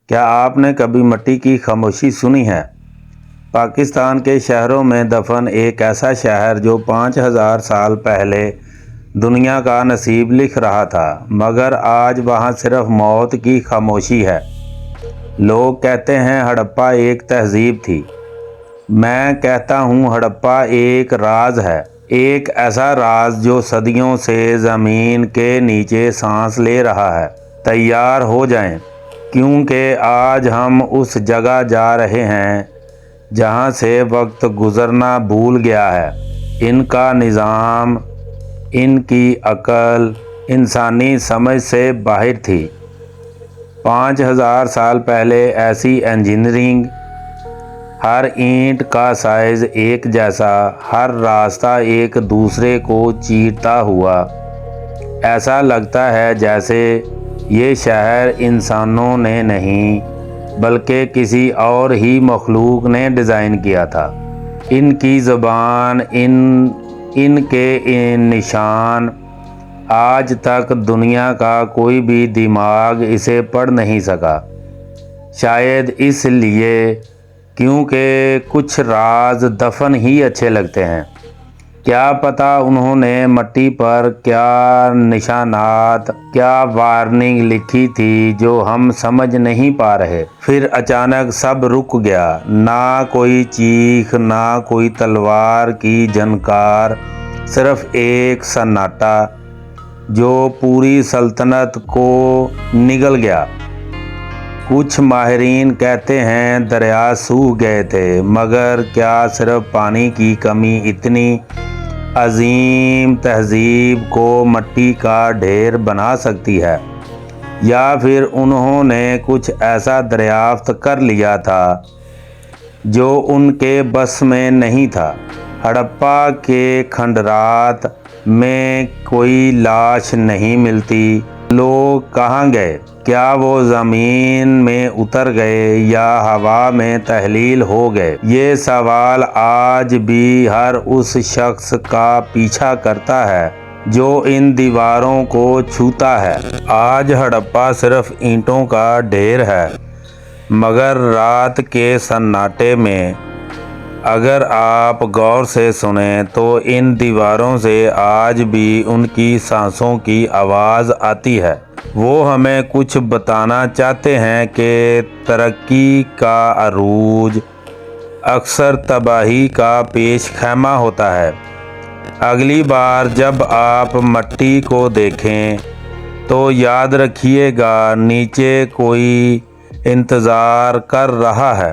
کیا آپ نے کبھی مٹی کی خاموشی سنی ہے؟ پاکستان کے شہروں میں دفن ایک ایسا شہر جو 5000 سال پہلے دنیا کا نصیب لکھ رہا تھا، مگر آج وہاں صرف موت کی خاموشی ہے۔ لوگ کہتے ہیں ہڑپا ایک تہذیب تھی۔ میں کہتا ہوں ہڑپا ایک راز ہے، ایک ایسا راز جو صدیوں سے زمین کے نیچے سانس لے رہا ہے۔ تیار ہو جائیں، کیونکہ آج ہم اس جگہ جا رہے ہیں جہاں سے وقت گزرنا بھول گیا ہے۔ ان کا نظام، ان کی عقل انسانی سمجھ سے باہر تھی۔ 5000 سال پہلے ایسی انجینئرنگ، ہر اینٹ کا سائز ایک جیسا، ہر راستہ ایک دوسرے کو چیرتا ہوا۔ ایسا لگتا ہے جیسے یہ شہر انسانوں نے نہیں بلکہ کسی اور ہی مخلوق نے ڈیزائن کیا تھا۔ ان کی زبان، ان کے نشان، آج تک دنیا کا کوئی بھی دماغ اسے پڑھ نہیں سکا۔ شاید اس لیے کیونکہ کچھ راز دفن ہی اچھے لگتے ہیں۔ کیا پتہ انہوں نے مٹی پر کیا نشانات، کیا وارننگ لکھی تھی جو ہم سمجھ نہیں پا رہے۔ پھر اچانک سب رک گیا، نہ کوئی چیخ، نہ کوئی تلوار کی جھنکار، صرف ایک سناٹا جو پوری سلطنت کو نگل گیا۔ کچھ ماہرین کہتے ہیں دریا سوکھ گئے تھے، مگر کیا صرف پانی کی کمی اتنی عظیم تہذیب کو مٹی کا ڈھیر بنا سکتی ہے؟ یا پھر انہوں نے کچھ ایسا دریافت کر لیا تھا جو ان کے بس میں نہیں تھا؟ ہڑپا کے کھنڈرات میں کوئی لاش نہیں ملتی۔ لوگ کہاں گئے؟ کیا وہ زمین میں اتر گئے یا ہوا میں تحلیل ہو گئے؟ یہ سوال آج بھی ہر اس شخص کا پیچھا کرتا ہے جو ان دیواروں کو چھوتا ہے۔ آج ہڑپا صرف اینٹوں کا ڈھیر ہے، مگر رات کے سناٹے میں اگر آپ غور سے سنیں تو ان دیواروں سے آج بھی ان کی سانسوں کی آواز آتی ہے۔ وہ ہمیں کچھ بتانا چاہتے ہیں کہ ترقی کا عروج اکثر تباہی کا پیش خیمہ ہوتا ہے۔ اگلی بار جب آپ مٹی کو دیکھیں تو یاد رکھیے گا، نیچے کوئی انتظار کر رہا ہے۔